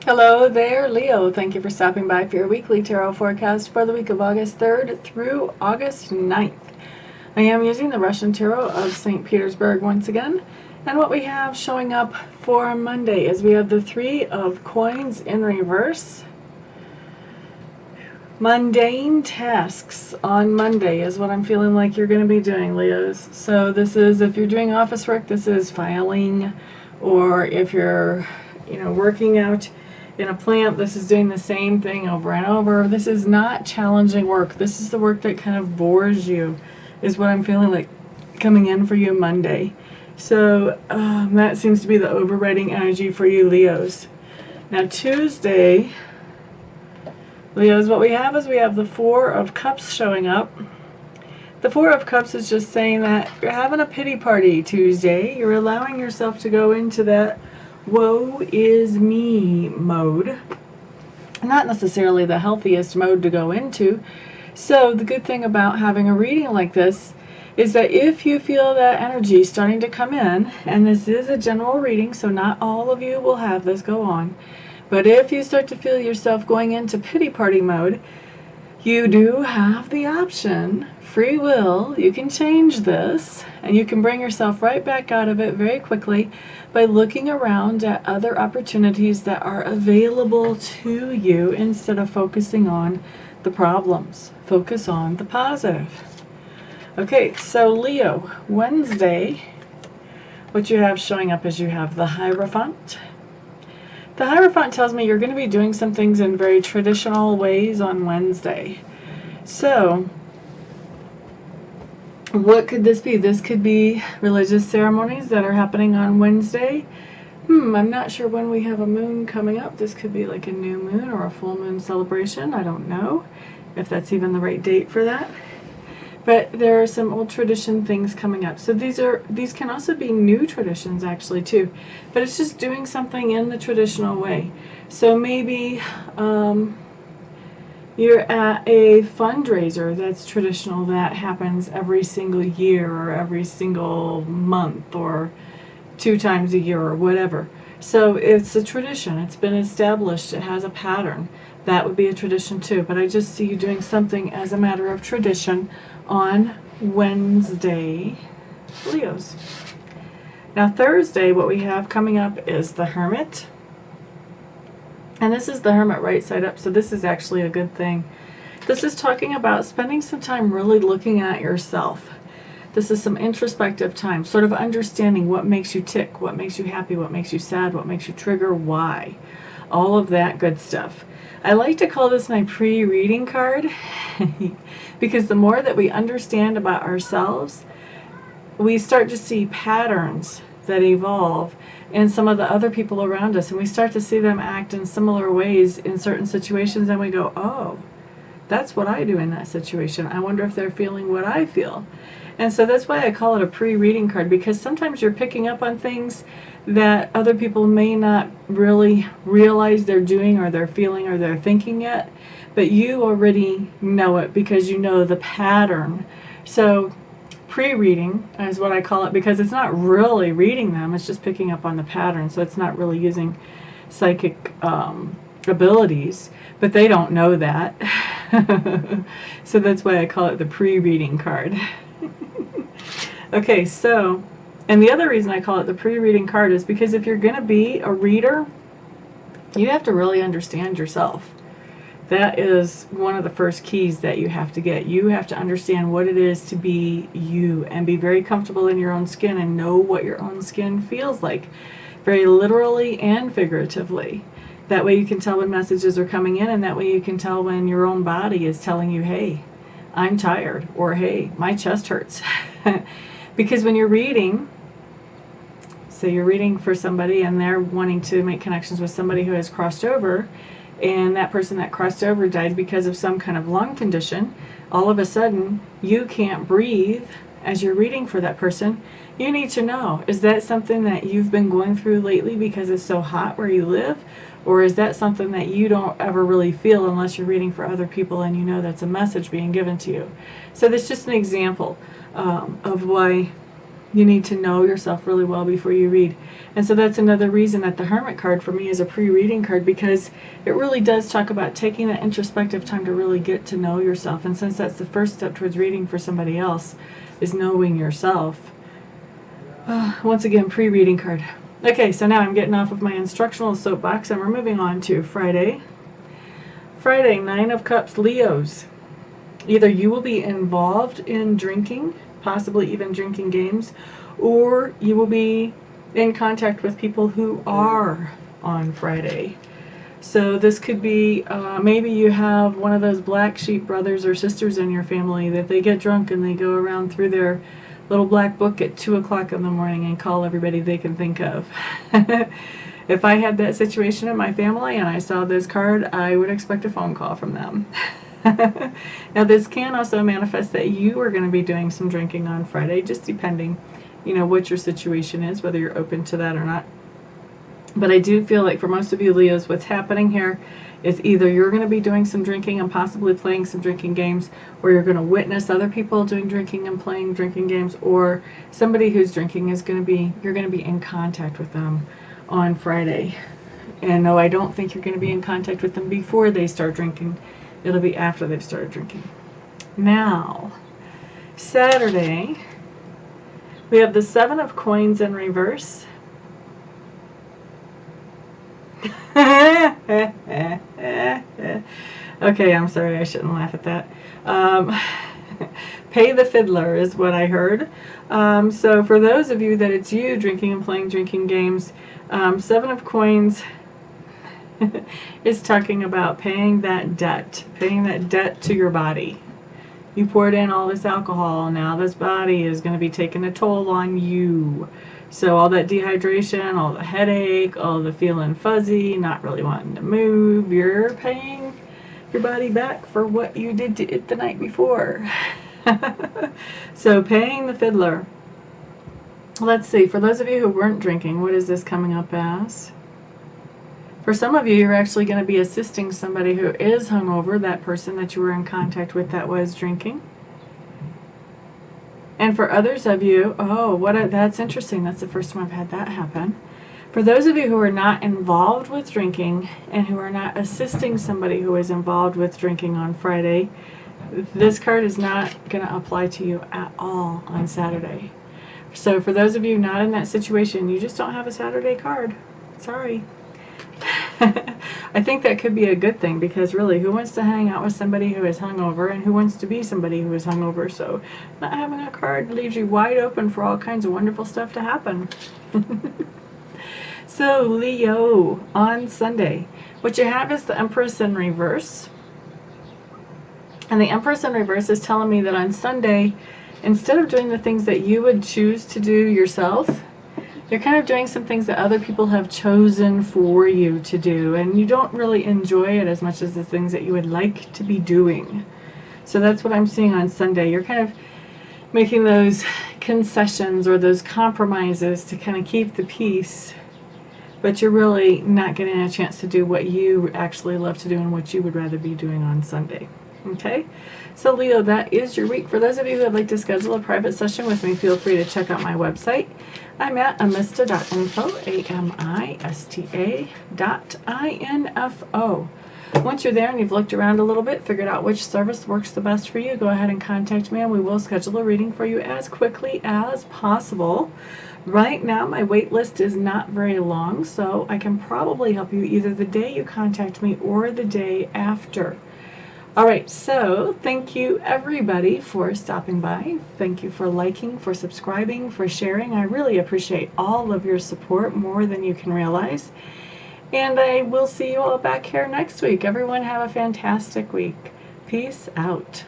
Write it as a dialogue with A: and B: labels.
A: Hello there, Leo. Thank you for stopping by for your weekly tarot forecast for the week of August 3rd through August 9th. I am using the Russian Tarot of St. Petersburg once again. And what we have showing up for Monday is we have the Three of Coins in reverse. Mundane tasks on Monday is what I'm feeling like you're going to be doing, Leos. So this is, if you're doing office work, this is filing, or if you're, working out in a plant, this is doing the same thing over and over. This is not challenging work. This is the work that kind of bores you, is what I'm feeling like coming in for you Monday. So that seems to be the overriding energy for you, Leos. Now Tuesday, Leos, what we have is we have the Four of Cups showing up. The Four of Cups is just saying that you're having a pity party Tuesday. You're allowing yourself to go into that woe is me mode. Not necessarily the healthiest mode to go into. So the good thing about having a reading like this is that if you feel that energy starting to come in, and this is a general reading, so not all of you will have this go on, but if you start to feel yourself going into pity party mode, you do have the option, free will, you can change this, and you can bring yourself right back out of it very quickly by looking around at other opportunities that are available to you instead of focusing on the problems. Focus on the positive. Okay, so Leo, Wednesday, what you have showing up is you have the Hierophant. The Hierophant tells me you're going to be doing some things in very traditional ways on Wednesday. So, what could this be? This could be religious ceremonies that are happening on Wednesday. I'm not sure when we have a moon coming up. This could be like a new moon or a full moon celebration. I don't know if that's even the right date for that. But there are some old tradition things coming up. So these can also be new traditions actually too. But it's just doing something in the traditional way. So maybe you're at a fundraiser that's traditional that happens every single year or every single month or 2 times a year or whatever. So it's a tradition. It's been established. It has a pattern. That would be a tradition too. But I just see you doing something as a matter of tradition on Wednesday, Leos. Now Thursday, what we have coming up is the Hermit. And this is the Hermit right side up, so this is actually a good thing. This is talking about spending some time really looking at yourself. This is some introspective time, sort of understanding what makes you tick, what makes you happy, what makes you sad, what makes you trigger, why. All of that good stuff. I like to call this my pre-reading card because the more that we understand about ourselves, we start to see patterns that evolve in some of the other people around us, and we start to see them act in similar ways in certain situations, and we go, oh, that's what I do in that situation. I wonder if they're feeling what I feel. And so that's why I call it a pre-reading card, because sometimes you're picking up on things that other people may not really realize they're doing or they're feeling or they're thinking yet, but you already know it because you know the pattern. So pre-reading is what I call it, because it's not really reading them, it's just picking up on the pattern. So it's not really using psychic abilities, but they don't know that. So that's why I call it the pre-reading card. Okay, so, and the other reason I call it the pre-reading card is because if you're going to be a reader, you have to really understand yourself. That is one of the first keys that you have to get. You have to understand what it is to be you and be very comfortable in your own skin and know what your own skin feels like, very literally and figuratively. That way you can tell when messages are coming in, and that way you can tell when your own body is telling you, hey, I'm tired, or hey, my chest hurts. Because when you're reading, say you're reading for somebody and they're wanting to make connections with somebody who has crossed over, and that person that crossed over died because of some kind of lung condition, all of a sudden you can't breathe as you're reading for that person. You need to know, is that something that you've been going through lately because it's so hot where you live? Or is that something that you don't ever really feel unless you're reading for other people and you know that's a message being given to you? So that's just an example of why You need to know yourself really well before you read. And so that's another reason that the Hermit card for me is a pre-reading card, because it really does talk about taking that introspective time to really get to know yourself. And since that's the first step towards reading for somebody else, is knowing yourself. Once again, pre-reading card. Okay, so now I'm getting off of my instructional soapbox and we're moving on to Friday. Friday, 9 of Cups, Leos. Either you will be involved in drinking, possibly even drinking games, or you will be in contact with people who are on Friday. So this could be, maybe you have one of those black sheep brothers or sisters in your family that they get drunk and they go around through their little black book at 2 o'clock in the morning and call everybody they can think of. If I had that situation in my family and I saw this card, I would expect a phone call from them. Now this can also manifest that you are going to be doing some drinking on Friday, just depending, what your situation is, whether you're open to that or not. But I do feel like for most of you Leos, what's happening here is either you're going to be doing some drinking and possibly playing some drinking games, or you're going to witness other people doing drinking and playing drinking games, or somebody who's drinking is going to be, you're going to be in contact with them on Friday. And no, I don't think you're going to be in contact with them before they start drinking. It'll be after they've started drinking. Now, Saturday, we have the 7 of Coins in reverse. Okay, I'm sorry, I shouldn't laugh at that. Pay the fiddler is what I heard. So for those of you that it's you drinking and playing drinking games, 7 of Coins is talking about paying that debt to your body. You poured in all this alcohol, now this body is going to be taking a toll on you. So all that dehydration, all the headache, all the feeling fuzzy, not really wanting to move, you're paying your body back for what you did to it the night before. So paying the fiddler. Let's see, for those of you who weren't drinking, what is this coming up as? For some of you, you're actually going to be assisting somebody who is hungover, that person that you were in contact with that was drinking. And for others of you, that's interesting. That's the first time I've had that happen. For those of you who are not involved with drinking and who are not assisting somebody who is involved with drinking on Friday, this card is not going to apply to you at all on Saturday. So for those of you not in that situation, you just don't have a Saturday card. Sorry. I think that could be a good thing, because really, who wants to hang out with somebody who is hungover, and who wants to be somebody who is hungover? So not having a card leaves you wide open for all kinds of wonderful stuff to happen. So Leo, on Sunday, what you have is the Empress in reverse. And the Empress in reverse is telling me that on Sunday, instead of doing the things that you would choose to do yourself, you're kind of doing some things that other people have chosen for you to do, and you don't really enjoy it as much as the things that you would like to be doing. So that's what I'm seeing on Sunday. You're kind of making those concessions or those compromises to kind of keep the peace, but you're really not getting a chance to do what you actually love to do and what you would rather be doing on Sunday. Okay, so Leo, that is your week. For those of you who would like to schedule a private session with me, feel free to check out my website. I'm at amista.info, amista.info. Once you're there and you've looked around a little bit, figured out which service works the best for you, go ahead and contact me and we will schedule a reading for you as quickly as possible. Right now, my wait list is not very long, so I can probably help you either the day you contact me or the day after. Alright, so thank you everybody for stopping by. Thank you for liking, for subscribing, for sharing. I really appreciate all of your support, more than you can realize. And I will see you all back here next week. Everyone have a fantastic week. Peace out.